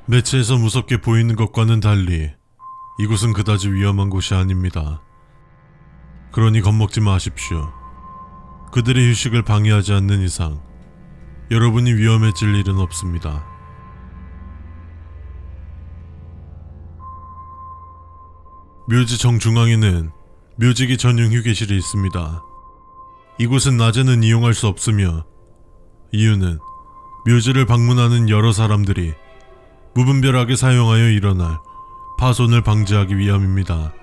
매체에서 무섭게 보이는 것과는 달리 이곳은 그다지 위험한 곳이 아닙니다. 그러니 겁먹지 마십시오. 그들의 휴식을 방해하지 않는 이상 여러분이 위험해질 일은 없습니다. 묘지 정중앙에는 묘지기 전용 휴게실이 있습니다. 이곳은 낮에는 이용할 수 없으며 이유는 묘지를 방문하는 여러 사람들이 무분별하게 사용하여 일어날 파손을 방지하기 위함입니다.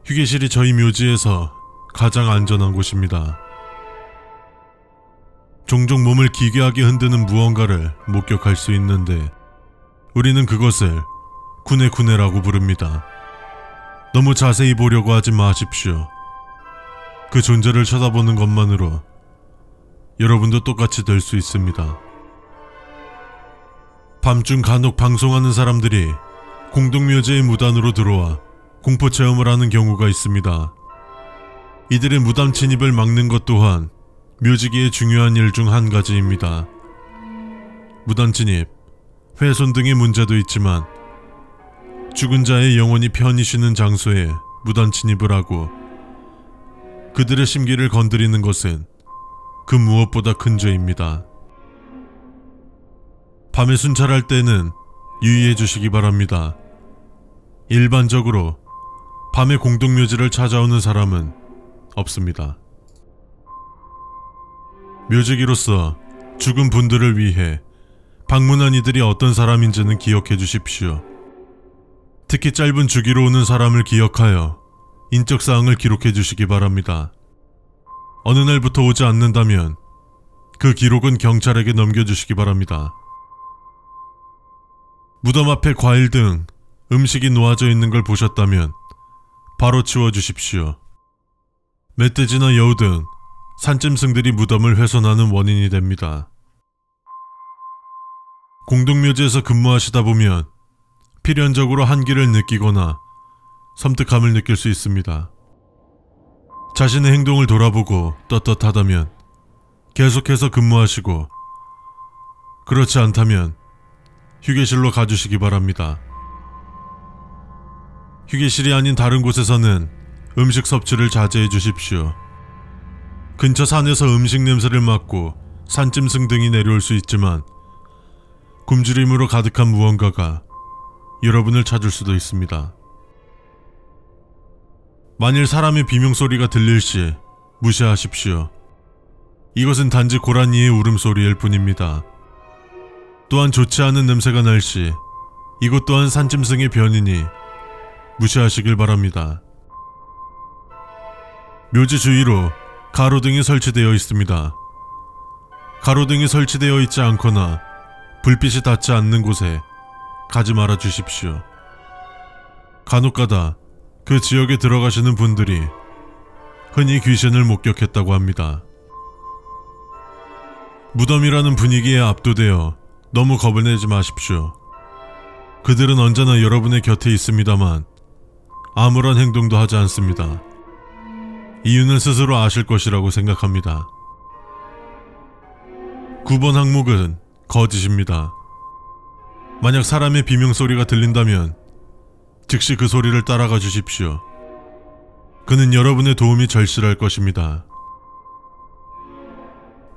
휴게실이 저희 묘지에서 가장 안전한 곳입니다. 종종 몸을 기괴하게 흔드는 무언가를 목격할 수 있는데 우리는 그것을 쿠네쿠네라고 부릅니다. 너무 자세히 보려고 하지 마십시오. 그 존재를 쳐다보는 것만으로 여러분도 똑같이 될 수 있습니다. 밤중 간혹 방송하는 사람들이 공동묘지의 무단으로 들어와 공포체험을 하는 경우가 있습니다. 이들의 무단 침입을 막는 것 또한 묘지기의 중요한 일 중 한 가지입니다. 무단 침입, 훼손 등의 문제도 있지만 죽은 자의 영혼이 편히 쉬는 장소에 무단 침입을 하고 그들의 심기를 건드리는 것은 그 무엇보다 큰 죄입니다. 밤에 순찰할 때는 유의해 주시기 바랍니다. 일반적으로 밤에 공동묘지를 찾아오는 사람은 없습니다. 묘지기로서 죽은 분들을 위해 방문한 이들이 어떤 사람인지는 기억해 주십시오. 특히 짧은 주기로 오는 사람을 기억하여 인적사항을 기록해 주시기 바랍니다. 어느 날부터 오지 않는다면 그 기록은 경찰에게 넘겨주시기 바랍니다. 무덤 앞에 과일 등 음식이 놓아져 있는 걸 보셨다면 바로 치워주십시오. 멧돼지나 여우 등 산짐승들이 무덤을 훼손하는 원인이 됩니다. 공동묘지에서 근무하시다 보면 필연적으로 한기를 느끼거나 섬뜩함을 느낄 수 있습니다. 자신의 행동을 돌아보고 떳떳하다면 계속해서 근무하시고 그렇지 않다면 휴게실로 가주시기 바랍니다. 휴게실이 아닌 다른 곳에서는 음식 섭취를 자제해 주십시오. 근처 산에서 음식 냄새를 맡고 산짐승 등이 내려올 수 있지만 굶주림으로 가득한 무언가가 여러분을 찾을 수도 있습니다. 만일 사람의 비명소리가 들릴 시 무시하십시오. 이것은 단지 고라니의 울음소리일 뿐입니다. 또한 좋지 않은 냄새가 날 시 이것 또한 산짐승의 변이니 무시하시길 바랍니다. 묘지 주위로 가로등이 설치되어 있습니다. 가로등이 설치되어 있지 않거나 불빛이 닿지 않는 곳에 가지 말아 주십시오. 간혹가다 그 지역에 들어가시는 분들이 흔히 귀신을 목격했다고 합니다. 무덤이라는 분위기에 압도되어 너무 겁을 내지 마십시오. 그들은 언제나 여러분의 곁에 있습니다만 아무런 행동도 하지 않습니다. 이유는 스스로 아실 것이라고 생각합니다. 9번 항목은 거짓입니다. 만약 사람의 비명소리가 들린다면 즉시 그 소리를 따라가 주십시오. 그는 여러분의 도움이 절실할 것입니다.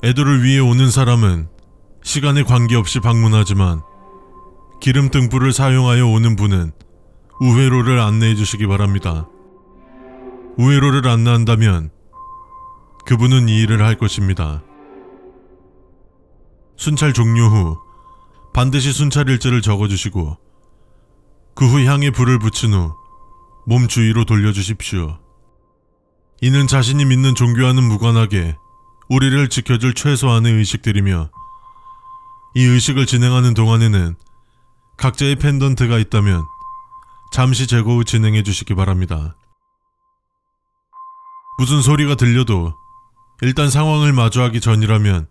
애도를 위해 오는 사람은 시간에 관계없이 방문하지만 기름 등불을 사용하여 오는 분은 우회로를 안내해 주시기 바랍니다. 우회로를 안내한다면 그분은 이 일을 할 것입니다. 순찰 종료 후 반드시 순찰 일지를 적어주시고 그 후 향에 불을 붙인 후 몸 주위로 돌려주십시오. 이는 자신이 믿는 종교와는 무관하게 우리를 지켜줄 최소한의 의식들이며 이 의식을 진행하는 동안에는 각자의 펜던트가 있다면 잠시 제거 후 진행해 주시기 바랍니다. 무슨 소리가 들려도 일단 상황을 마주하기 전이라면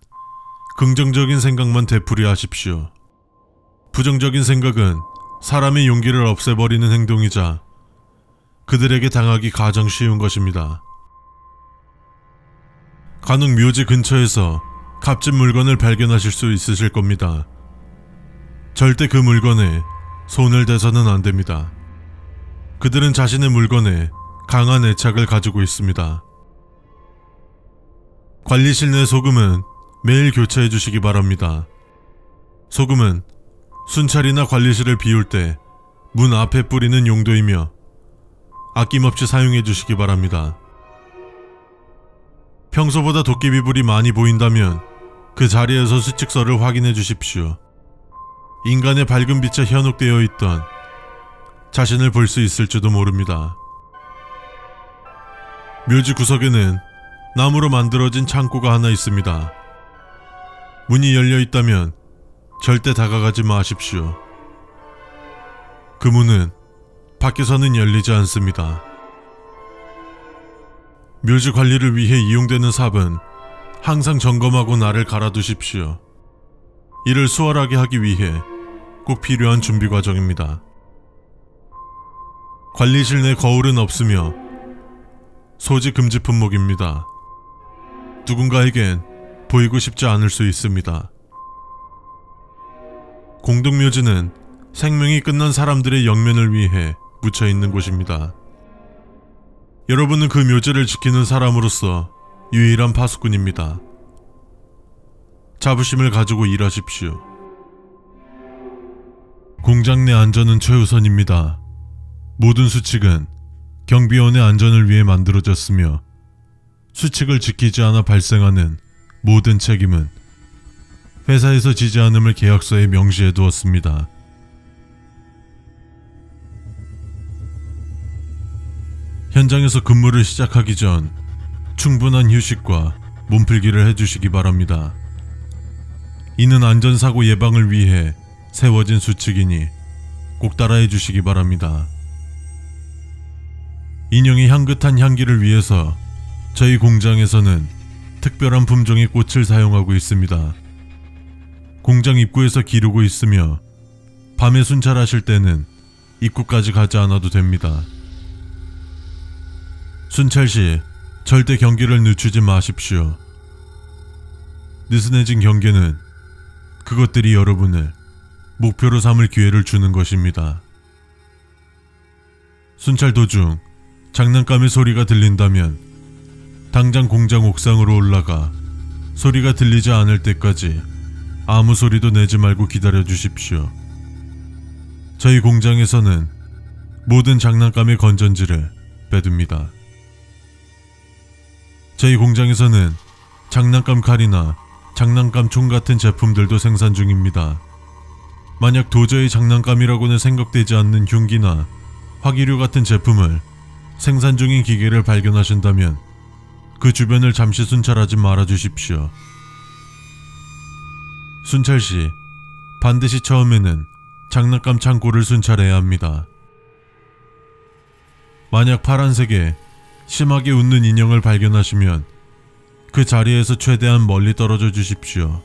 긍정적인 생각만 되풀이하십시오. 부정적인 생각은 사람의 용기를 없애버리는 행동이자 그들에게 당하기 가장 쉬운 것입니다. 간혹 묘지 근처에서 값진 물건을 발견하실 수 있으실 겁니다. 절대 그 물건에 손을 대서는 안 됩니다. 그들은 자신의 물건에 강한 애착을 가지고 있습니다. 관리실 내 소금은 매일 교체해 주시기 바랍니다. 소금은 순찰이나 관리실을 비울 때 문 앞에 뿌리는 용도이며 아낌없이 사용해 주시기 바랍니다. 평소보다 도깨비불이 많이 보인다면 그 자리에서 수칙서를 확인해 주십시오. 인간의 밝은 빛에 현혹되어 있던 자신을 볼 수 있을지도 모릅니다. 묘지 구석에는 나무로 만들어진 창고가 하나 있습니다. 문이 열려 있다면 절대 다가가지 마십시오. 그 문은 밖에서는 열리지 않습니다. 묘지 관리를 위해 이용되는 삽은 항상 점검하고 날을 갈아두십시오. 이를 수월하게 하기 위해 꼭 필요한 준비 과정입니다. 관리실 내 거울은 없으며 소지 금지 품목입니다. 누군가에겐 보이고 싶지 않을 수 있습니다. 공동묘지는 생명이 끝난 사람들의 영면을 위해 묻혀 있는 곳입니다. 여러분은 그 묘지를 지키는 사람으로서 유일한 파수꾼입니다. 자부심을 가지고 일하십시오. 공장 내 안전은 최우선입니다. 모든 수칙은 경비원의 안전을 위해 만들어졌으며 수칙을 지키지 않아 발생하는 모든 책임은 회사에서 지지 않음을 계약서에 명시해 두었습니다. 현장에서 근무를 시작하기 전 충분한 휴식과 몸풀기를 해주시기 바랍니다. 이는 안전사고 예방을 위해 세워진 수칙이니 꼭 따라해 주시기 바랍니다. 인형의 향긋한 향기를 위해서 저희 공장에서는 특별한 품종의 꽃을 사용하고 있습니다. 공장 입구에서 기르고 있으며 밤에 순찰하실 때는 입구까지 가지 않아도 됩니다. 순찰 시 절대 경계를 늦추지 마십시오. 느슨해진 경계는 그것들이 여러분을 목표로 삼을 기회를 주는 것입니다. 순찰 도중 장난감의 소리가 들린다면 당장 공장 옥상으로 올라가 소리가 들리지 않을 때까지 아무 소리도 내지 말고 기다려 주십시오. 저희 공장에서는 모든 장난감의 건전지를 빼둡니다. 저희 공장에서는 장난감 칼이나 장난감 총 같은 제품들도 생산 중입니다. 만약 도저히 장난감이라고는 생각되지 않는 흉기나 화기류 같은 제품을 생산 중인 기계를 발견하신다면 그 주변을 잠시 순찰하지 말아 주십시오. 순찰 시 반드시 처음에는 장난감 창고를 순찰해야 합니다. 만약 파란색의 심하게 웃는 인형을 발견하시면 그 자리에서 최대한 멀리 떨어져 주십시오.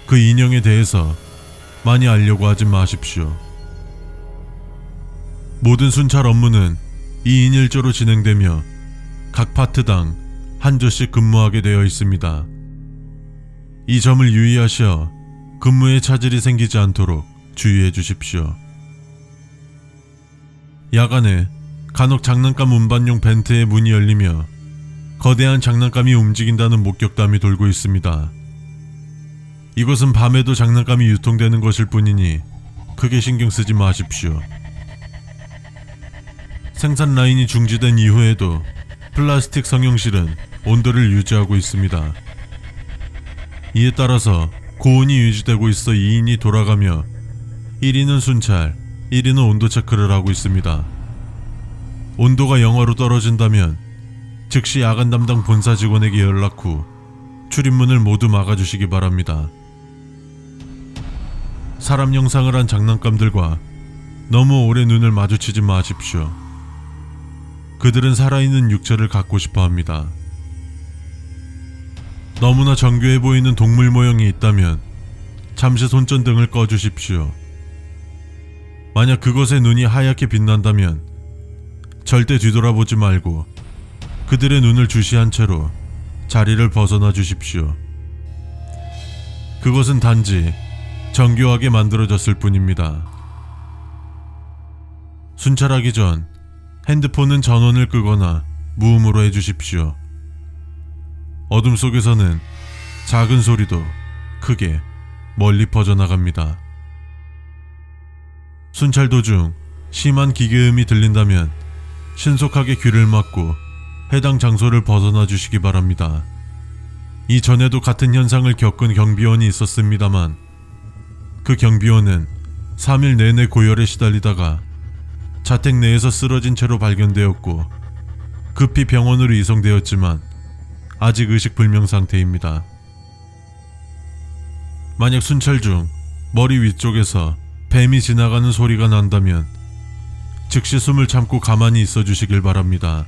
그 인형에 대해서 많이 알려고 하지 마십시오. 모든 순찰 업무는 2인 1조로 진행되며 각 파트당 한 조씩 근무하게 되어 있습니다. 이 점을 유의하셔 근무에 차질이 생기지 않도록 주의해 주십시오. 야간에 간혹 장난감 운반용 벤트의 문이 열리며 거대한 장난감이 움직인다는 목격담이 돌고 있습니다. 이것은 밤에도 장난감이 유통되는 것일 뿐이니 크게 신경 쓰지 마십시오. 생산 라인이 중지된 이후에도 플라스틱 성형실은 온도를 유지하고 있습니다. 이에 따라서 고온이 유지되고 있어 2인이 돌아가며 1인은 순찰, 1인은 온도 체크를 하고 있습니다. 온도가 0으로 떨어진다면 즉시 야간 담당 본사 직원에게 연락 후 출입문을 모두 막아주시기 바랍니다. 사람 형상을 한 장난감들과 너무 오래 눈을 마주치지 마십시오. 그들은 살아있는 육체를 갖고 싶어 합니다. 너무나 정교해 보이는 동물 모형이 있다면 잠시 손전등을 꺼주십시오. 만약 그것의 눈이 하얗게 빛난다면 절대 뒤돌아보지 말고 그들의 눈을 주시한 채로 자리를 벗어나 주십시오. 그것은 단지 정교하게 만들어졌을 뿐입니다. 순찰하기 전 핸드폰은 전원을 끄거나 무음으로 해주십시오. 어둠 속에서는 작은 소리도 크게 멀리 퍼져나갑니다. 순찰 도중 심한 기계음이 들린다면 신속하게 귀를 막고 해당 장소를 벗어나 주시기 바랍니다. 이전에도 같은 현상을 겪은 경비원이 있었습니다만 그 경비원은 3일 내내 고열에 시달리다가 자택 내에서 쓰러진 채로 발견되었고 급히 병원으로 이송되었지만 아직 의식불명 상태입니다. 만약 순찰 중 머리 위쪽에서 뱀이 지나가는 소리가 난다면 즉시 숨을 참고 가만히 있어 주시길 바랍니다.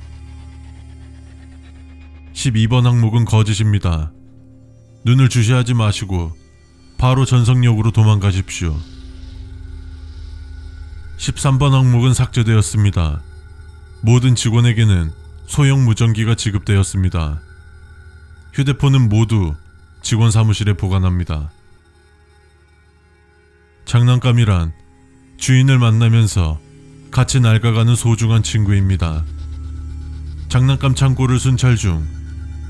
12번 항목은 거짓입니다. 눈을 주시하지 마시고 바로 전성역으로 도망가십시오. 13번 항목은 삭제되었습니다. 모든 직원에게는 소형 무전기가 지급되었습니다. 휴대폰은 모두 직원 사무실에 보관합니다. 장난감이란 주인을 만나면서 같이 낡아가는 소중한 친구입니다. 장난감 창고를 순찰 중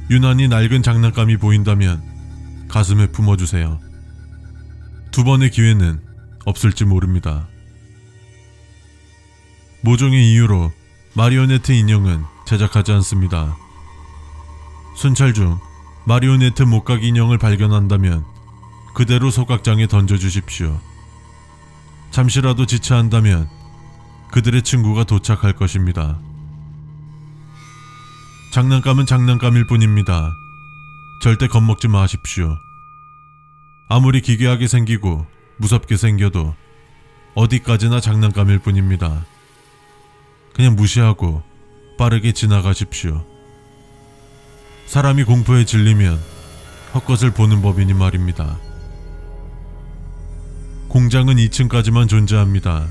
유난히 낡은 장난감이 보인다면 가슴에 품어주세요. 2번의 기회는 없을지 모릅니다. 모종의 이유로 마리오네트 인형은 제작하지 않습니다. 순찰 중 마리오네트 목각 인형을 발견한다면 그대로 소각장에 던져주십시오. 잠시라도 지체한다면 그들의 친구가 도착할 것입니다. 장난감은 장난감일 뿐입니다. 절대 겁먹지 마십시오. 아무리 기괴하게 생기고 무섭게 생겨도 어디까지나 장난감일 뿐입니다. 그냥 무시하고 빠르게 지나가십시오. 사람이 공포에 질리면 헛것을 보는 법이니 말입니다. 공장은 2층까지만 존재합니다.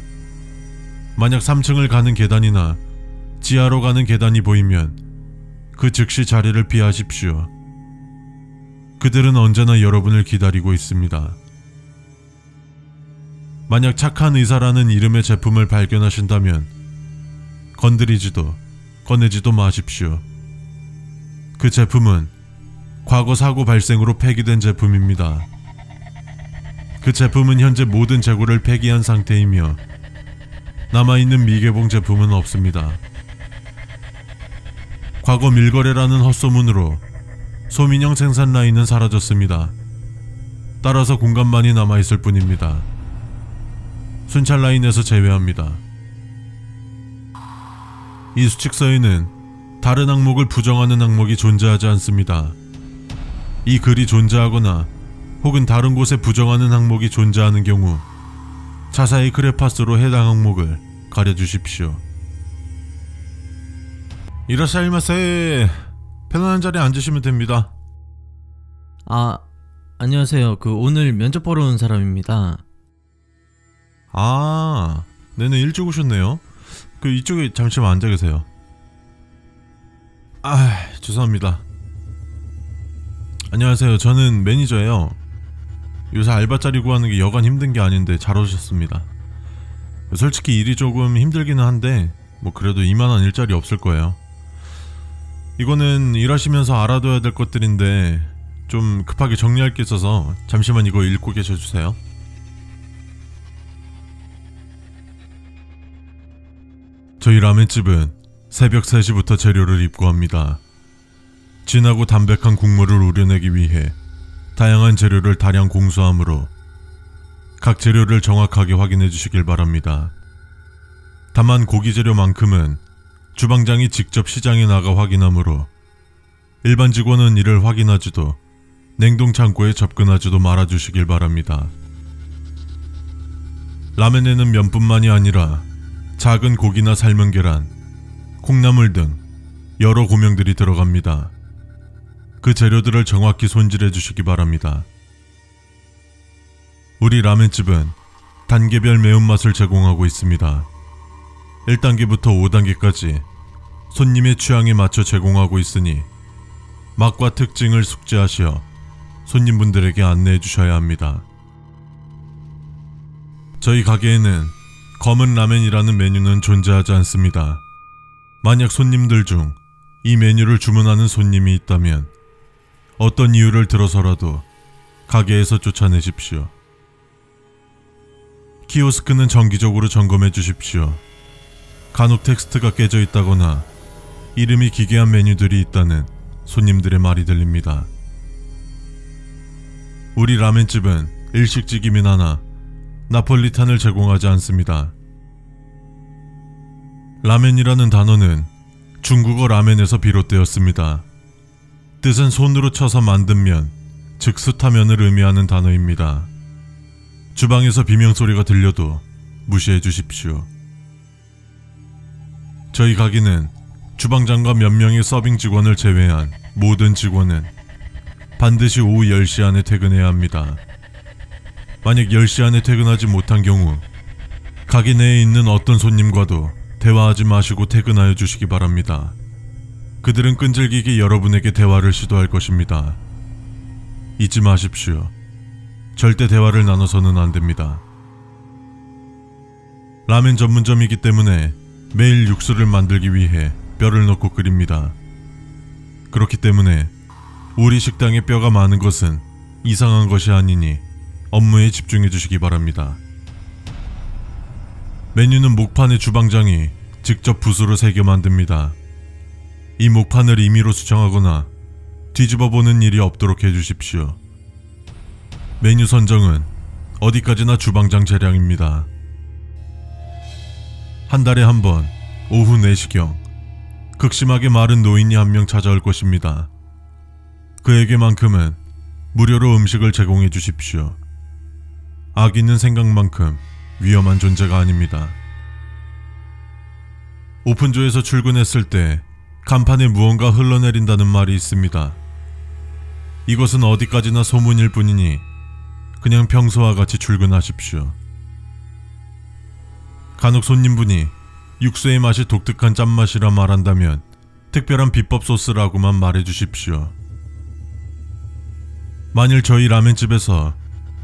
만약 3층을 가는 계단이나 지하로 가는 계단이 보이면 그 즉시 자리를 피하십시오. 그들은 언제나 여러분을 기다리고 있습니다. 만약 착한 의사라는 이름의 제품을 발견하신다면 건드리지도 꺼내지도 마십시오. 그 제품은 과거 사고 발생으로 폐기된 제품입니다. 그 제품은 현재 모든 재고를 폐기한 상태이며 남아있는 미개봉 제품은 없습니다. 과거 밀거래라는 헛소문으로 소민형 생산 라인은 사라졌습니다. 따라서 공간만이 남아있을 뿐입니다. 순찰 라인에서 제외합니다. 이 수칙서에는 다른 항목을 부정하는 항목이 존재하지 않습니다. 이 글이 존재하거나 혹은 다른 곳에 부정하는 항목이 존재하는 경우 자사의 크레파스로 해당 항목을 가려주십시오. 이라샤이마세. 편안한 자리에 앉으시면 됩니다. 안녕하세요. 오늘 면접 보러 온 사람입니다. 네네, 일찍 오셨네요. 이쪽에 잠시만 앉아 계세요. 죄송합니다. 안녕하세요. 저는 매니저예요. 요새 알바자리 구하는 게 여간 힘든 게 아닌데 잘 오셨습니다. 솔직히 일이 조금 힘들기는 한데 그래도 이만한 일자리 없을 거예요. 이거는 일하시면서 알아둬야 될 것들인데 좀 급하게 정리할 게 있어서 잠시만 이거 읽고 계셔주세요. 저희 라멘집은 새벽 3시부터 재료를 입고합니다. 진하고 담백한 국물을 우려내기 위해 다양한 재료를 다량 공수하므로 각 재료를 정확하게 확인해 주시길 바랍니다. 다만 고기 재료만큼은 주방장이 직접 시장에 나가 확인하므로 일반 직원은 이를 확인하지도 냉동창고에 접근하지도 말아주시길 바랍니다. 라멘에는 면뿐만이 아니라 작은 고기나 삶은 계란, 콩나물 등 여러 고명들이 들어갑니다. 그 재료들을 정확히 손질해 주시기 바랍니다. 우리 라멘집은 단계별 매운맛을 제공하고 있습니다. 1단계부터 5단계까지 손님의 취향에 맞춰 제공하고 있으니 맛과 특징을 숙지하시어 손님분들에게 안내해 주셔야 합니다. 저희 가게에는 검은 라멘이라는 메뉴는 존재하지 않습니다. 만약 손님들 중 이 메뉴를 주문하는 손님이 있다면 어떤 이유를 들어서라도 가게에서 쫓아내십시오. 키오스크는 정기적으로 점검해 주십시오. 간혹 텍스트가 깨져 있다거나 이름이 기괴한 메뉴들이 있다는 손님들의 말이 들립니다. 우리 라멘집은 일식찌개면 하나 나폴리탄을 제공하지 않습니다. 라멘이라는 단어는 중국어 라멘에서 비롯되었습니다. 뜻은 손으로 쳐서 만든 면, 즉 수타면을 의미하는 단어입니다. 주방에서 비명소리가 들려도 무시해 주십시오. 저희 가게는 주방장과 몇 명의 서빙 직원을 제외한 모든 직원은 반드시 오후 10시 안에 퇴근해야 합니다. 만약 10시 안에 퇴근하지 못한 경우 가게 내에 있는 어떤 손님과도 대화하지 마시고 퇴근하여 주시기 바랍니다. 그들은 끈질기게 여러분에게 대화를 시도할 것입니다. 잊지 마십시오. 절대 대화를 나눠서는 안 됩니다. 라멘 전문점이기 때문에 매일 육수를 만들기 위해 뼈를 넣고 끓입니다. 그렇기 때문에 우리 식당에 뼈가 많은 것은 이상한 것이 아니니 업무에 집중해 주시기 바랍니다. 메뉴는 목판에 주방장이 직접 붓으로 새겨 만듭니다. 이 목판을 임의로 수정하거나 뒤집어 보는 일이 없도록 해주십시오. 메뉴 선정은 어디까지나 주방장 재량입니다. 한 달에 한 번 오후 4시경 극심하게 마른 노인이 한 명 찾아올 것입니다. 그에게만큼은 무료로 음식을 제공해 주십시오. 아기는 생각만큼 위험한 존재가 아닙니다. 오픈조에서 출근했을 때 간판에 무언가 흘러내린다는 말이 있습니다. 이것은 어디까지나 소문일 뿐이니 그냥 평소와 같이 출근하십시오. 간혹 손님분이 육수의 맛이 독특한 짠맛이라 말한다면 특별한 비법 소스라고만 말해주십시오. 만일 저희 라멘집에서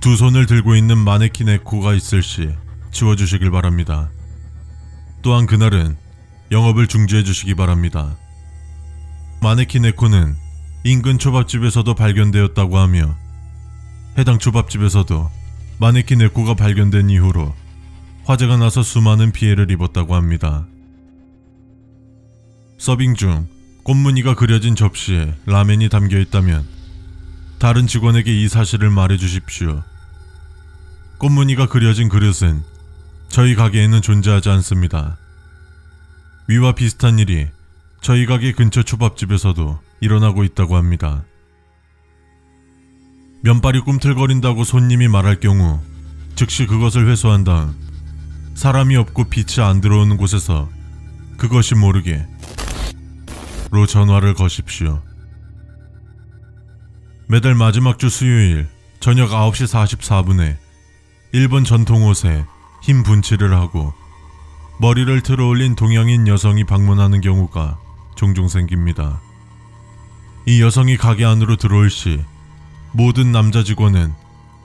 두 손을 들고 있는 마네킹 에코가 있을 시 치워주시길 바랍니다. 또한 그날은 영업을 중지해 주시기 바랍니다. 마네킹 에코는 인근 초밥집에서도 발견되었다고 하며 해당 초밥집에서도 마네킹 에코가 발견된 이후로 화재가 나서 수많은 피해를 입었다고 합니다. 서빙 중 꽃무늬가 그려진 접시에 라멘이 담겨 있다면 다른 직원에게 이 사실을 말해 주십시오. 꽃무늬가 그려진 그릇은 저희 가게에는 존재하지 않습니다. 위와 비슷한 일이 저희 가게 근처 초밥집에서도 일어나고 있다고 합니다. 면발이 꿈틀거린다고 손님이 말할 경우 즉시 그것을 회수한 다음 사람이 없고 빛이 안 들어오는 곳에서 그것이 모르게 로 전화를 거십시오. 매달 마지막 주 수요일 저녁 9시 44분에 일본 전통 옷에 흰 분칠을 하고 머리를 틀어 올린 동양인 여성이 방문하는 경우가 종종 생깁니다. 이 여성이 가게 안으로 들어올 시 모든 남자 직원은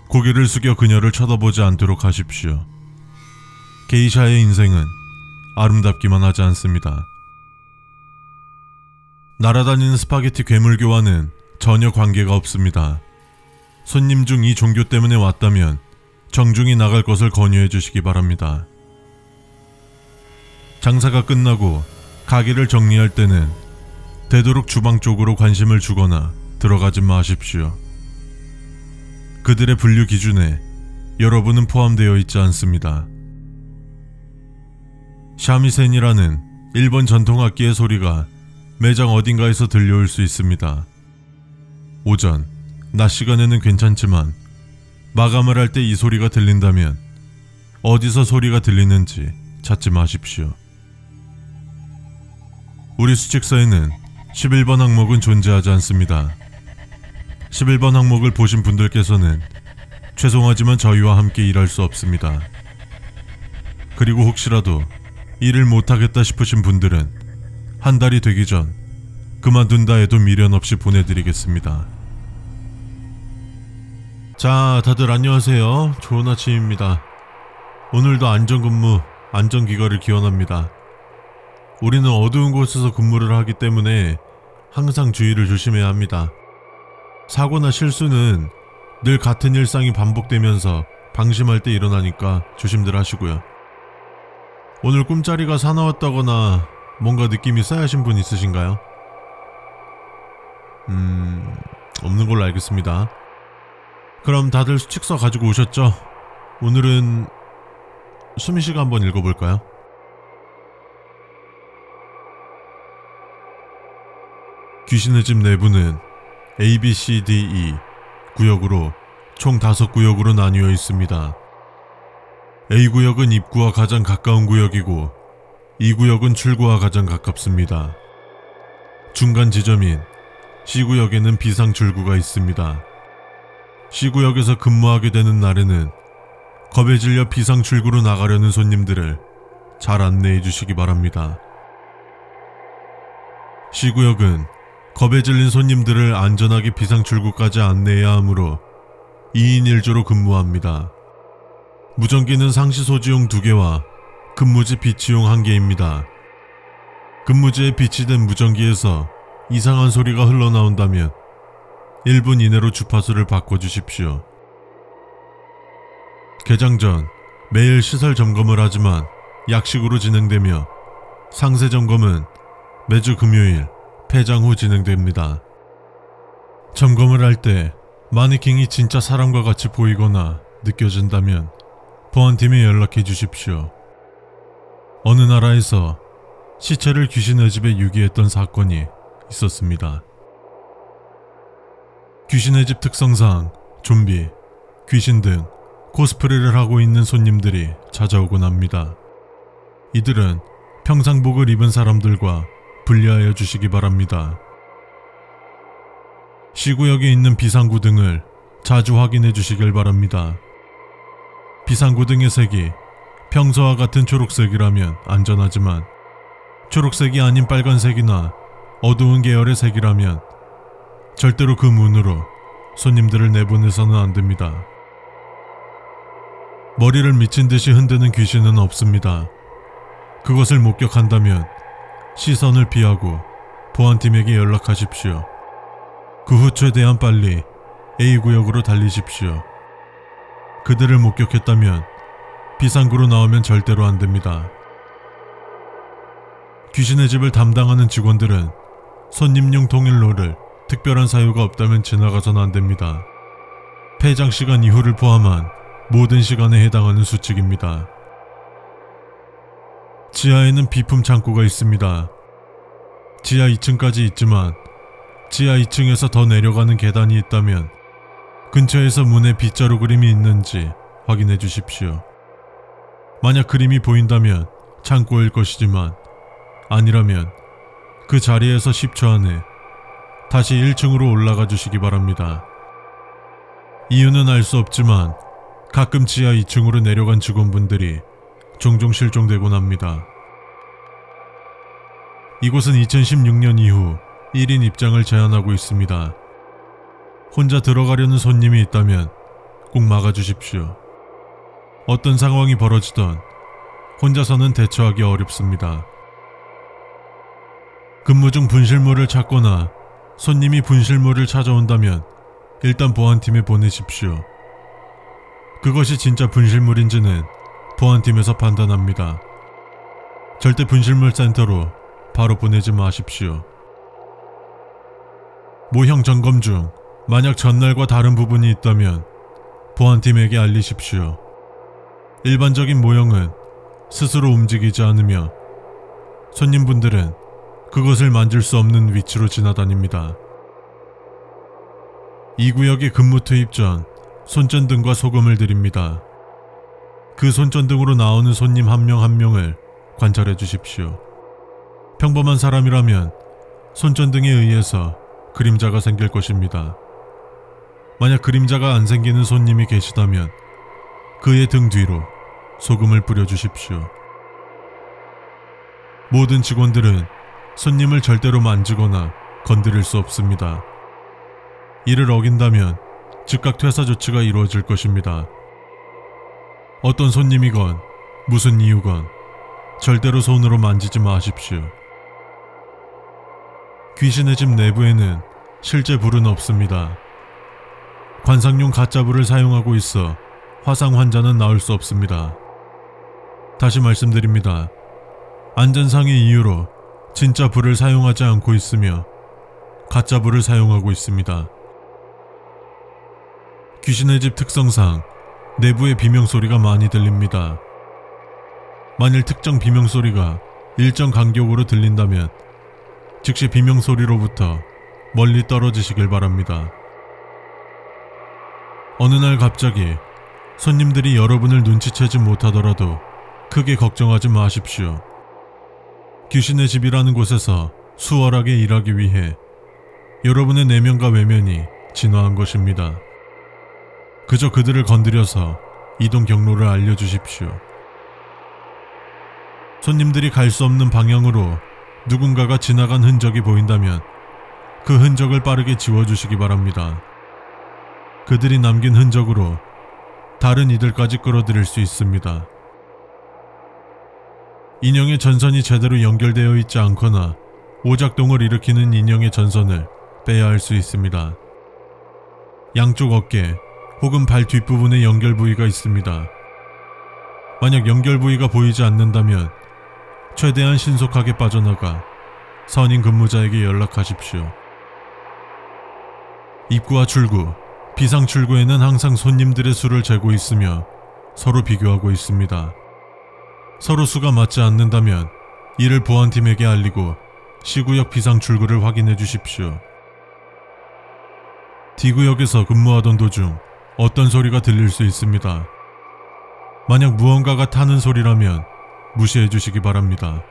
고개를 숙여 그녀를 쳐다보지 않도록 하십시오. 게이샤의 인생은 아름답기만 하지 않습니다. 날아다니는 스파게티 괴물교와는 전혀 관계가 없습니다. 손님 중 이 종교 때문에 왔다면 정중히 나갈 것을 권유해 주시기 바랍니다. 장사가 끝나고 가게를 정리할 때는 되도록 주방 쪽으로 관심을 주거나 들어가지 마십시오. 그들의 분류 기준에 여러분은 포함되어 있지 않습니다. 샤미센이라는 일본 전통악기의 소리가 매장 어딘가에서 들려올 수 있습니다. 오전, 낮 시간에는 괜찮지만 마감을 할 때 이 소리가 들린다면 어디서 소리가 들리는지 찾지 마십시오. 우리 수칙서에는 11번 항목은 존재하지 않습니다. 11번 항목을 보신 분들께서는 죄송하지만 저희와 함께 일할 수 없습니다. 그리고 혹시라도 일을 못하겠다 싶으신 분들은 한 달이 되기 전 그만둔다 해도 미련 없이 보내드리겠습니다. 자, 다들 안녕하세요. 좋은 아침입니다. 오늘도 안전근무, 안전기가를 기원합니다. 우리는 어두운 곳에서 근무를 하기 때문에 항상 주의를 조심해야 합니다. 사고나 실수는 늘 같은 일상이 반복되면서 방심할 때 일어나니까 조심들 하시고요. 오늘 꿈자리가 사나웠다거나 뭔가 느낌이 쌓이신 분 있으신가요? 없는 걸로 알겠습니다. 그럼 다들 수칙서 가지고 오셨죠? 오늘은 수미씨가 한번 읽어볼까요? 귀신의 집 내부는 A, B, C, D, E 구역으로 총 5구역으로 나뉘어 있습니다. A구역은 입구와 가장 가까운 구역이고 E구역은 출구와 가장 가깝습니다. 중간 지점인 C구역에는 비상 출구가 있습니다. C구역에서 근무하게 되는 날에는 겁에 질려 비상 출구로 나가려는 손님들을 잘 안내해 주시기 바랍니다. C구역은 겁에 질린 손님들을 안전하게 비상 출구까지 안내해야 하므로 2인 1조로 근무합니다. 무전기는 상시 소지용 2개와 근무지 비치용 1개입니다. 근무지에 비치된 무전기에서 이상한 소리가 흘러나온다면 1분 이내로 주파수를 바꿔주십시오. 개장 전 매일 시설 점검을 하지만 약식으로 진행되며 상세 점검은 매주 금요일 폐장 후 진행됩니다. 점검을 할 때 마네킹이 진짜 사람과 같이 보이거나 느껴진다면 보안팀에 연락해 주십시오. 어느 나라에서 시체를 귀신의 집에 유기했던 사건이 있었습니다. 귀신의 집 특성상 좀비, 귀신 등 코스프레를 하고 있는 손님들이 찾아오곤 합니다. 이들은 평상복을 입은 사람들과 분리하여 주시기 바랍니다. C구역에 있는 비상구 등을 자주 확인해 주시길 바랍니다. 비상구 등의 색이 평소와 같은 초록색이라면 안전하지만 초록색이 아닌 빨간색이나 어두운 계열의 색이라면 절대로 그 문으로 손님들을 내보내서는 안됩니다. 머리를 미친 듯이 흔드는 귀신은 없습니다. 그것을 목격한다면 시선을 피하고 보안팀에게 연락하십시오. 그 후 최대한 빨리 A구역으로 달리십시오. 그들을 목격했다면 비상구로 나오면 절대로 안됩니다. 귀신의 집을 담당하는 직원들은 손님용 통일로를 특별한 사유가 없다면 지나가서는 안됩니다. 폐장 시간 이후를 포함한 모든 시간에 해당하는 수칙입니다. 지하에는 비품 창고가 있습니다. 지하 2층까지 있지만 지하 2층에서 더 내려가는 계단이 있다면 근처에서 문에 빗자루 그림이 있는지 확인해 주십시오. 만약 그림이 보인다면 창고일 것이지만 아니라면 그 자리에서 10초 안에 다시 1층으로 올라가 주시기 바랍니다. 이유는 알 수 없지만 가끔 지하 2층으로 내려간 직원분들이 종종 실종되곤 합니다. 이곳은 2016년 이후 1인 입장을 제한하고 있습니다. 혼자 들어가려는 손님이 있다면 꼭 막아주십시오. 어떤 상황이 벌어지던 혼자서는 대처하기 어렵습니다. 근무 중 분실물을 찾거나 손님이 분실물을 찾아온다면 일단 보안팀에 보내십시오. 그것이 진짜 분실물인지는 보안팀에서 판단합니다. 절대 분실물 센터로 바로 보내지 마십시오. 모형 점검 중 만약 전날과 다른 부분이 있다면 보안팀에게 알리십시오. 일반적인 모형은 스스로 움직이지 않으며 손님분들은 그것을 만질 수 없는 위치로 지나다닙니다. 이 구역에 근무 투입 전 손전등과 소금을 드립니다. 그 손전등으로 나오는 손님 한 명 한 명을 관찰해 주십시오. 평범한 사람이라면 손전등에 의해서 그림자가 생길 것입니다. 만약 그림자가 안 생기는 손님이 계시다면 그의 등 뒤로 소금을 뿌려주십시오. 모든 직원들은 손님을 절대로 만지거나 건드릴 수 없습니다. 이를 어긴다면 즉각 퇴사 조치가 이루어질 것입니다. 어떤 손님이건 무슨 이유건 절대로 손으로 만지지 마십시오. 귀신의 집 내부에는 실제 불은 없습니다. 관상용 가짜 불을 사용하고 있어 화상 환자는 나올 수 없습니다. 다시 말씀드립니다. 안전상의 이유로 진짜 불을 사용하지 않고 있으며 가짜 불을 사용하고 있습니다. 귀신의 집 특성상 내부에 비명소리가 많이 들립니다. 만일 특정 비명소리가 일정 간격으로 들린다면 즉시 비명소리로부터 멀리 떨어지시길 바랍니다. 어느 날 갑자기 손님들이 여러분을 눈치채지 못하더라도 크게 걱정하지 마십시오. 귀신의 집이라는 곳에서 수월하게 일하기 위해 여러분의 내면과 외면이 진화한 것입니다. 그저 그들을 건드려서 이동 경로를 알려주십시오. 손님들이 갈 수 없는 방향으로 누군가가 지나간 흔적이 보인다면 그 흔적을 빠르게 지워주시기 바랍니다. 그들이 남긴 흔적으로 다른 이들까지 끌어들일 수 있습니다. 인형의 전선이 제대로 연결되어 있지 않거나 오작동을 일으키는 인형의 전선을 빼야 할 수 있습니다. 양쪽 어깨 혹은 발 뒷부분에 연결 부위가 있습니다. 만약 연결 부위가 보이지 않는다면 최대한 신속하게 빠져나가 선임 근무자에게 연락하십시오. 입구와 출구, 비상 출구에는 항상 손님들의 수를 재고 있으며 서로 비교하고 있습니다. 서로 수가 맞지 않는다면 이를 보안팀에게 알리고 C구역 비상 출구를 확인해 주십시오. D구역에서 근무하던 도중 어떤 소리가 들릴 수 있습니다. 만약 무언가가 타는 소리라면 무시해 주시기 바랍니다.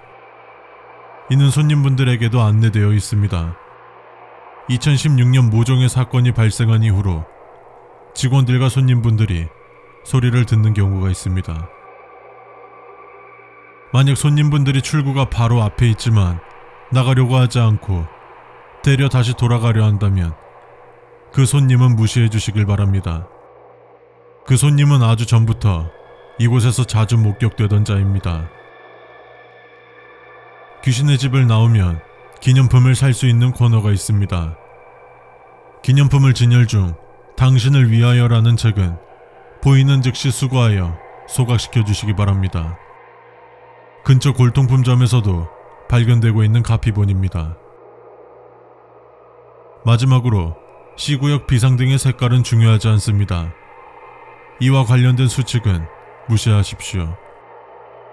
이는 손님분들에게도 안내되어 있습니다. 2016년 모종의 사건이 발생한 이후로 직원들과 손님분들이 소리를 듣는 경우가 있습니다. 만약 손님분들이 출구가 바로 앞에 있지만 나가려고 하지 않고 되려 다시 돌아가려 한다면 그 손님은 무시해 주시길 바랍니다. 그 손님은 아주 전부터 이곳에서 자주 목격되던 자입니다. 귀신의 집을 나오면 기념품을 살 수 있는 코너가 있습니다. 기념품을 진열 중 당신을 위하여라는 책은 보이는 즉시 수거하여 소각시켜 주시기 바랍니다. 근처 골통품점에서도 발견되고 있는 가피본입니다. 마지막으로 C구역 비상등의 색깔은 중요하지 않습니다. 이와 관련된 수칙은 무시하십시오.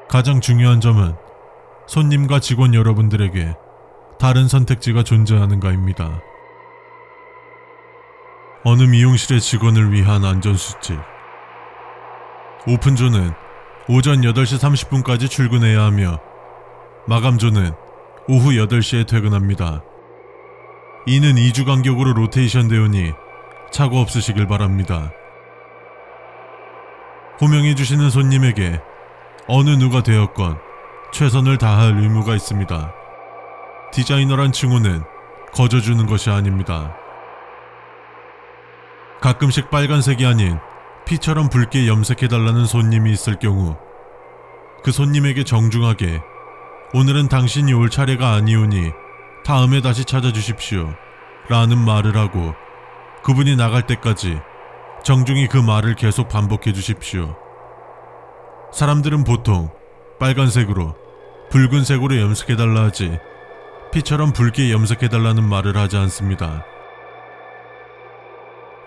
가장 중요한 점은 손님과 직원 여러분들에게 다른 선택지가 존재하는가입니다. 어느 미용실의 직원을 위한 안전수칙. 오픈조는 오전 8시 30분까지 출근해야 하며 마감조는 오후 8시에 퇴근합니다. 이는 2주 간격으로 로테이션 되오니 착오 없으시길 바랍니다. 호명해 주시는 손님에게 어느 누가 되었건 최선을 다할 의무가 있습니다. 디자이너란 칭호는 거저주는 것이 아닙니다. 가끔씩 빨간색이 아닌 피처럼 붉게 염색해달라는 손님이 있을 경우 그 손님에게 정중하게 오늘은 당신이 올 차례가 아니오니 다음에 다시 찾아주십시오 라는 말을 하고 그분이 나갈 때까지 정중히 그 말을 계속 반복해 주십시오. 사람들은 보통 빨간색으로 붉은색으로 염색해달라 하지 피처럼 붉게 염색해달라는 말을 하지 않습니다.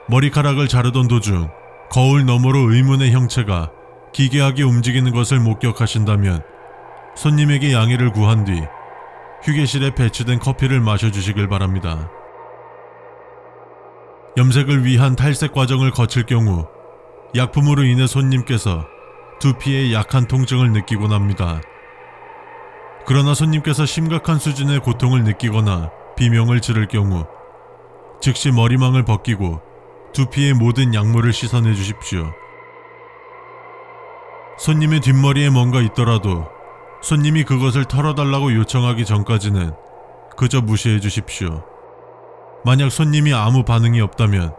머리카락을 자르던 도중 거울 너머로 의문의 형체가 기괴하게 움직이는 것을 목격하신다면 손님에게 양해를 구한 뒤 휴게실에 배치된 커피를 마셔주시길 바랍니다. 염색을 위한 탈색 과정을 거칠 경우 약품으로 인해 손님께서 두피에 약한 통증을 느끼곤 합니다. 그러나 손님께서 심각한 수준의 고통을 느끼거나 비명을 지를 경우 즉시 머리망을 벗기고 두피의 모든 약물을 씻어내 주십시오. 손님의 뒷머리에 뭔가 있더라도 손님이 그것을 털어달라고 요청하기 전까지는 그저 무시해 주십시오. 만약 손님이 아무 반응이 없다면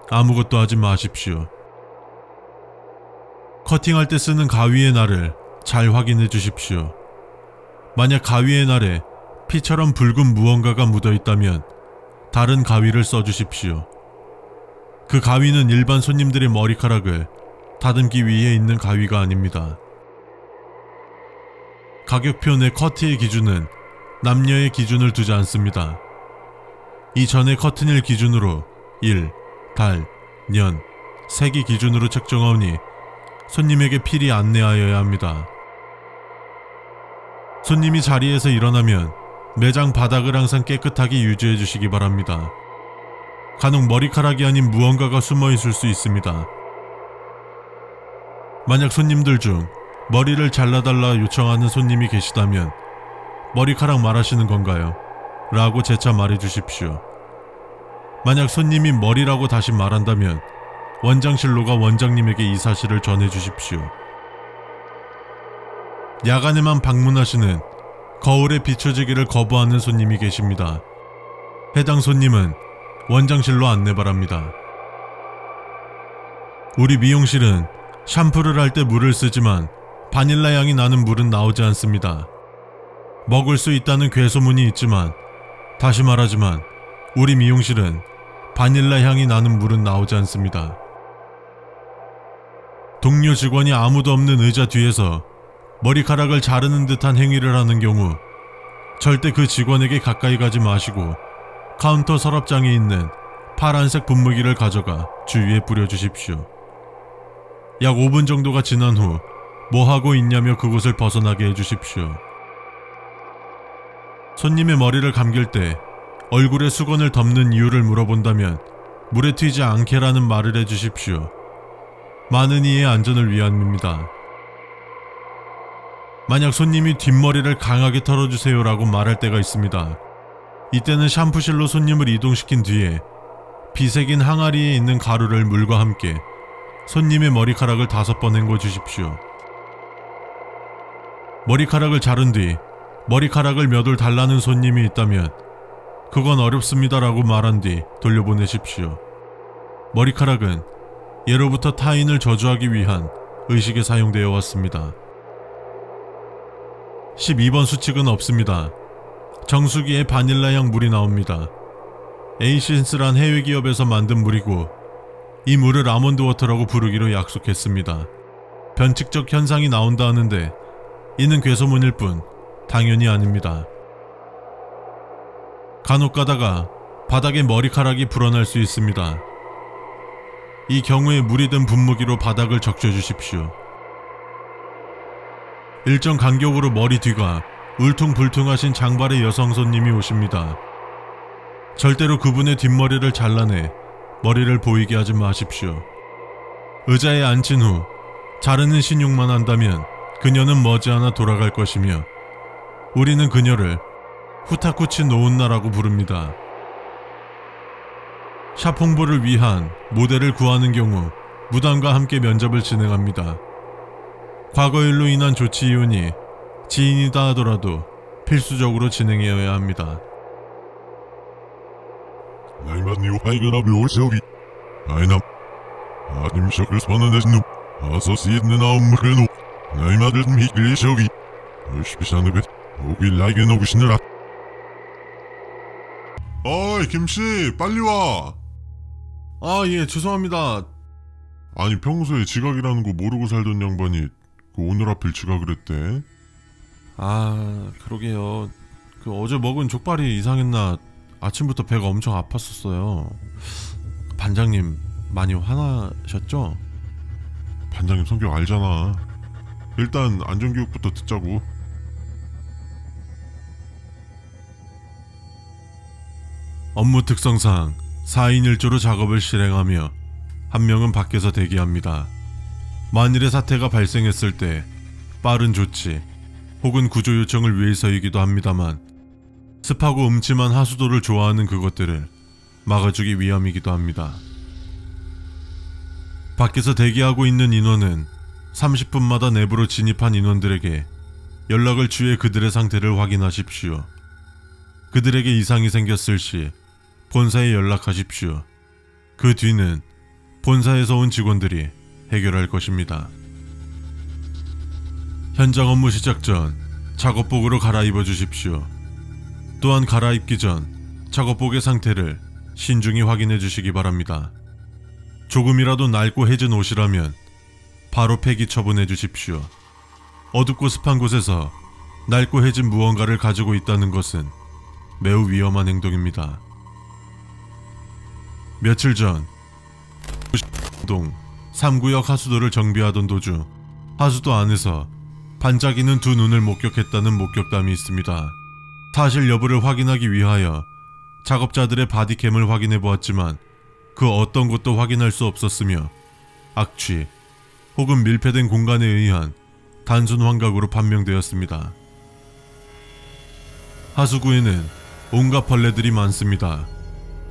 아무것도 하지 마십시오. 커팅할 때 쓰는 가위의 날을 잘 확인해 주십시오. 만약 가위의 날에 피처럼 붉은 무언가가 묻어 있다면 다른 가위를 써주십시오. 그 가위는 일반 손님들의 머리카락을 다듬기 위해 있는 가위가 아닙니다. 가격표 내 커트의 기준은 남녀의 기준을 두지 않습니다. 이전의 커튼일 기준으로 일, 달, 년, 세기 기준으로 책정하오니 손님에게 필히 안내하여야 합니다. 손님이 자리에서 일어나면 매장 바닥을 항상 깨끗하게 유지해 주시기 바랍니다. 간혹 머리카락이 아닌 무언가가 숨어 있을 수 있습니다. 만약 손님들 중 머리를 잘라달라 요청하는 손님이 계시다면 머리카락 말하시는 건가요? 라고 재차 말해 주십시오. 만약 손님이 머리라고 다시 말한다면 원장실로가 원장님에게 이 사실을 전해 주십시오. 야간에만 방문하시는 거울에 비춰지기를 거부하는 손님이 계십니다. 해당 손님은 원장실로 안내 바랍니다. 우리 미용실은 샴푸를 할 때 물을 쓰지만 바닐라 향이 나는 물은 나오지 않습니다. 먹을 수 있다는 괴소문이 있지만 다시 말하지만 우리 미용실은 바닐라 향이 나는 물은 나오지 않습니다. 동료 직원이 아무도 없는 의자 뒤에서 머리카락을 자르는 듯한 행위를 하는 경우 절대 그 직원에게 가까이 가지 마시고 카운터 서랍장에 있는 파란색 분무기를 가져가 주위에 뿌려주십시오. 약 5분 정도가 지난 후 뭐 하고 있냐며 그곳을 벗어나게 해주십시오. 손님의 머리를 감길 때 얼굴에 수건을 덮는 이유를 물어본다면 물에 튀지 않게라는 말을 해주십시오. 많은 이의 안전을 위함입니다. 만약 손님이 뒷머리를 강하게 털어주세요 라고 말할 때가 있습니다. 이때는 샴푸실로 손님을 이동시킨 뒤에 비색인 항아리에 있는 가루를 물과 함께 손님의 머리카락을 5번 헹궈 주십시오. 머리카락을 자른 뒤 머리카락을 몇 올 달라는 손님이 있다면 그건 어렵습니다 라고 말한 뒤 돌려보내십시오. 머리카락은 예로부터 타인을 저주하기 위한 의식에 사용되어 왔습니다. 12번 수칙은 없습니다. 정수기에 바닐라향 물이 나옵니다. 에이신스란 해외 기업에서 만든 물이고 이 물을 아몬드 워터라고 부르기로 약속했습니다. 변칙적 현상이 나온다 하는데 이는 괴소문일 뿐 당연히 아닙니다. 간혹 가다가 바닥에 머리카락이 불어날 수 있습니다. 이 경우에 물이 든 분무기로 바닥을 적셔주십시오. 일정 간격으로 머리 뒤가 울퉁불퉁하신 장발의 여성 손님이 오십니다. 절대로 그분의 뒷머리를 잘라내 머리를 보이게 하지 마십시오. 의자에 앉힌 후 자르는 신용만 한다면 그녀는 머지않아 돌아갈 것이며 우리는 그녀를 후타쿠치 노은나라고 부릅니다. 샵 홍보를 위한 모델을 구하는 경우 무단과 함께 면접을 진행합니다. 과거 일로 인한 조치 이혼이 지인이다 하더라도 필수적으로 진행해야 합니다. 나이만요 하이그나 묘세오기 아이남 아님석을 선언했누 아서시있는 아움무르노 나이마들 미글리셔기 얼씨비사느베 오길 나이게 노구시느라. 어이 김씨 빨리 와. 아 예 죄송합니다. 아니 평소에 지각이라는 거 모르고 살던 양반이 오늘 하필 지각을 했대. 아 그러게요. 어제 먹은 족발이 이상했나 아침부터 배가 엄청 아팠었어요. 반장님 많이 화나셨죠? 반장님 성격 알잖아. 일단 안전교육부터 듣자고. 업무 특성상 4인 1조로 작업을 실행하며 한 명은 밖에서 대기합니다. 만일의 사태가 발생했을 때 빠른 조치 혹은 구조 요청을 위해서이기도 합니다만 습하고 음침한 하수도를 좋아하는 그것들을 막아주기 위함이기도 합니다. 밖에서 대기하고 있는 인원은 30분마다 내부로 진입한 인원들에게 연락을 취해 그들의 상태를 확인하십시오. 그들에게 이상이 생겼을 시 본사에 연락하십시오. 그 뒤는 본사에서 온 직원들이 해결할 것입니다. 현장 업무 시작 전 작업복으로 갈아입어 주십시오. 또한 갈아입기 전 작업복의 상태를 신중히 확인해 주시기 바랍니다. 조금이라도 낡고 해진 옷이라면 바로 폐기 처분해 주십시오. 어둡고 습한 곳에서 낡고 해진 무언가를 가지고 있다는 것은 매우 위험한 행동입니다. 며칠 전 동 3구역 하수도를 정비하던 도중 하수도 안에서 반짝이는 두 눈을 목격했다는 목격담이 있습니다. 사실 여부를 확인하기 위하여 작업자들의 바디캠을 확인해 보았지만 그 어떤 것도 확인할 수 없었으며 악취 혹은 밀폐된 공간에 의한 단순 환각으로 판명되었습니다. 하수구에는 온갖 벌레들이 많습니다.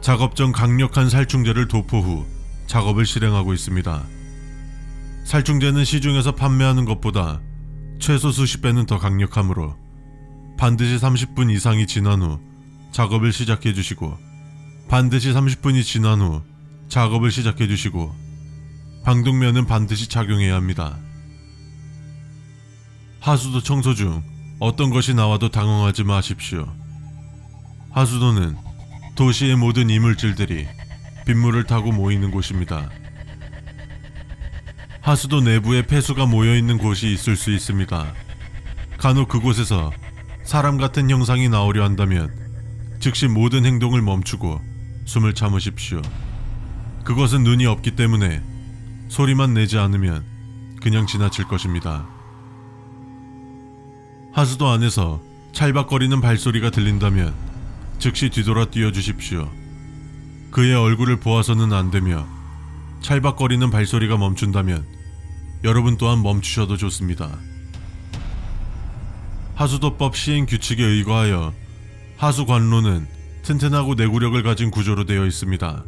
작업 전 강력한 살충제를 도포 후 작업을 실행하고 있습니다. 살충제는 시중에서 판매하는 것보다 최소 수십 배는 더 강력하므로 반드시 30분 이상이 지난 후 작업을 시작해 주시고 반드시 30분이 지난 후 작업을 시작해 주시고 방독면은 반드시 착용해야 합니다. 하수도 청소 중 어떤 것이 나와도 당황하지 마십시오. 하수도는 도시의 모든 이물질들이 빗물을 타고 모이는 곳입니다. 하수도 내부에 폐수가 모여있는 곳이 있을 수 있습니다. 간혹 그곳에서 사람 같은 형상이 나오려 한다면 즉시 모든 행동을 멈추고 숨을 참으십시오. 그것은 눈이 없기 때문에 소리만 내지 않으면 그냥 지나칠 것입니다. 하수도 안에서 찰박거리는 발소리가 들린다면 즉시 뒤돌아 뛰어 주십시오. 그의 얼굴을 보아서는 안되며 찰박거리는 발소리가 멈춘다면 여러분 또한 멈추셔도 좋습니다. 하수도법 시행 규칙에 의거하여 하수관로는 튼튼하고 내구력을 가진 구조로 되어 있습니다.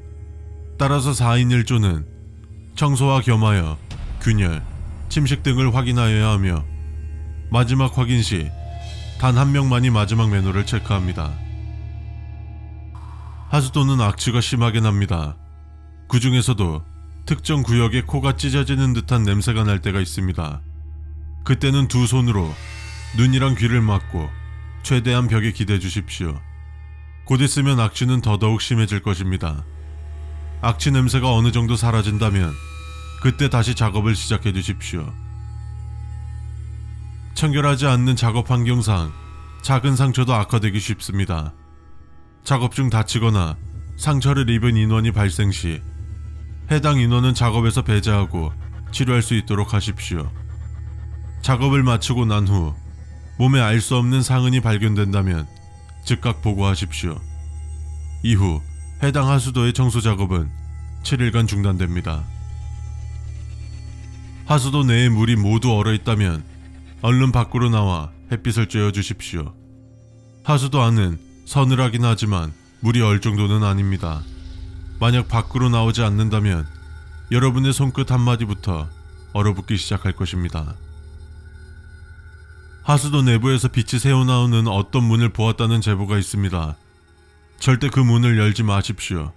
따라서 4인 1조는 청소와 겸하여 균열, 침식 등을 확인하여야 하며 마지막 확인 시 단 한 명만이 마지막 매너를 체크합니다. 하수도는 악취가 심하게 납니다. 그 중에서도 특정 구역에 코가 찢어지는 듯한 냄새가 날 때가 있습니다. 그때는 두 손으로 눈이랑 귀를 막고 최대한 벽에 기대 주십시오. 곧 있으면 악취는 더더욱 심해질 것입니다. 악취 냄새가 어느 정도 사라진다면 그때 다시 작업을 시작해 주십시오. 청결하지 않는 작업 환경상 작은 상처도 악화되기 쉽습니다. 작업 중 다치거나 상처를 입은 인원이 발생 시 해당 인원은 작업에서 배제하고 치료할 수 있도록 하십시오. 작업을 마치고 난 후 몸에 알 수 없는 상흔이 발견된다면 즉각 보고하십시오. 이후 해당 하수도의 청소 작업은 7일간 중단됩니다. 하수도 내에 물이 모두 얼어있다면 얼른 밖으로 나와 햇빛을 쬐어 주십시오. 하수도 안은 서늘하긴 하지만 물이 얼 정도는 아닙니다. 만약 밖으로 나오지 않는다면 여러분의 손끝 한마디부터 얼어붙기 시작할 것입니다. 하수도 내부에서 빛이 새어나오는 어떤 문을 보았다는 제보가 있습니다. 절대 그 문을 열지 마십시오.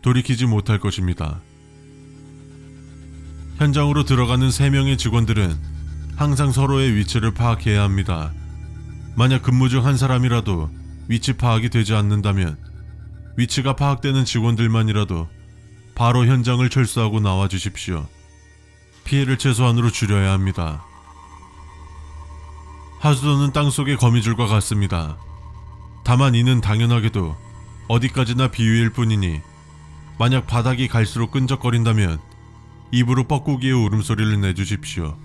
돌이키지 못할 것입니다. 현장으로 들어가는 3명의 직원들은 항상 서로의 위치를 파악해야 합니다. 만약 근무 중 한 사람이라도 위치 파악이 되지 않는다면 위치가 파악되는 직원들만이라도 바로 현장을 철수하고 나와 주십시오. 피해를 최소한으로 줄여야 합니다. 하수도는 땅속의 거미줄과 같습니다. 다만 이는 당연하게도 어디까지나 비유일 뿐이니 만약 바닥이 갈수록 끈적거린다면 입으로 뻐꾸기의 울음소리를 내주십시오.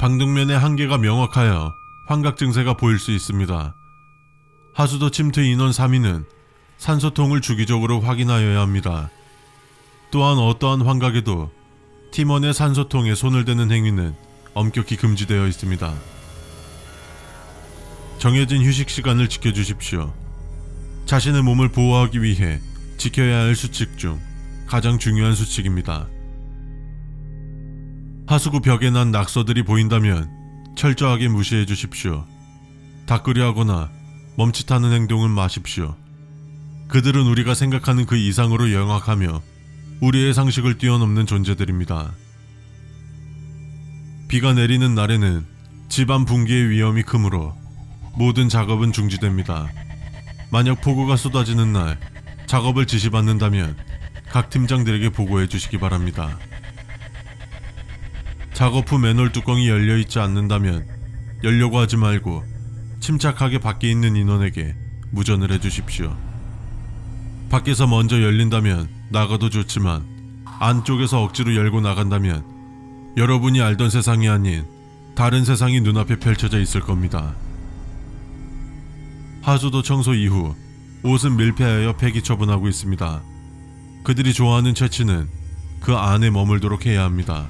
방독면의 한계가 명확하여 환각 증세가 보일 수 있습니다. 하수도 침투 인원 3인은 산소통을 주기적으로 확인하여야 합니다. 또한 어떠한 환각에도 팀원의 산소통에 손을 대는 행위는 엄격히 금지되어 있습니다. 정해진 휴식 시간을 지켜주십시오. 자신의 몸을 보호하기 위해 지켜야 할 수칙 중 가장 중요한 수칙입니다. 하수구 벽에 난 낙서들이 보인다면 철저하게 무시해 주십시오. 닦으려 하거나 멈칫하는 행동은 마십시오. 그들은 우리가 생각하는 그 이상으로 영악하며 우리의 상식을 뛰어넘는 존재들입니다. 비가 내리는 날에는 집안 붕괴의 위험이 크므로 모든 작업은 중지됩니다. 만약 폭우가 쏟아지는 날 작업을 지시받는다면 각 팀장들에게 보고해 주시기 바랍니다. 작업 후 맨홀 뚜껑이 열려있지 않는다면 열려고 하지 말고 침착하게 밖에 있는 인원에게 무전을 해주십시오. 밖에서 먼저 열린다면 나가도 좋지만 안쪽에서 억지로 열고 나간다면 여러분이 알던 세상이 아닌 다른 세상이 눈앞에 펼쳐져 있을 겁니다. 하수도 청소 이후 옷은 밀폐하여 폐기 처분하고 있습니다. 그들이 좋아하는 채취는 그 안에 머물도록 해야 합니다.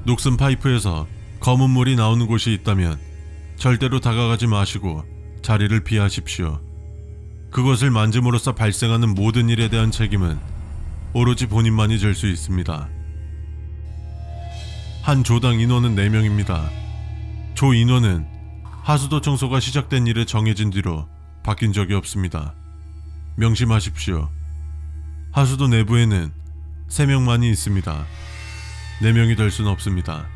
녹슨 파이프에서 검은 물이 나오는 곳이 있다면 절대로 다가가지 마시고 자리를 피하십시오. 그것을 만짐으로써 발생하는 모든 일에 대한 책임은 오로지 본인만이 질 수 있습니다. 한 조당 인원은 4명입니다. 조 인원은 하수도 청소가 시작된 일에 정해진 뒤로 바뀐 적이 없습니다. 명심하십시오. 하수도 내부에는 3명만이 있습니다. 4명이 될 수는 없습니다.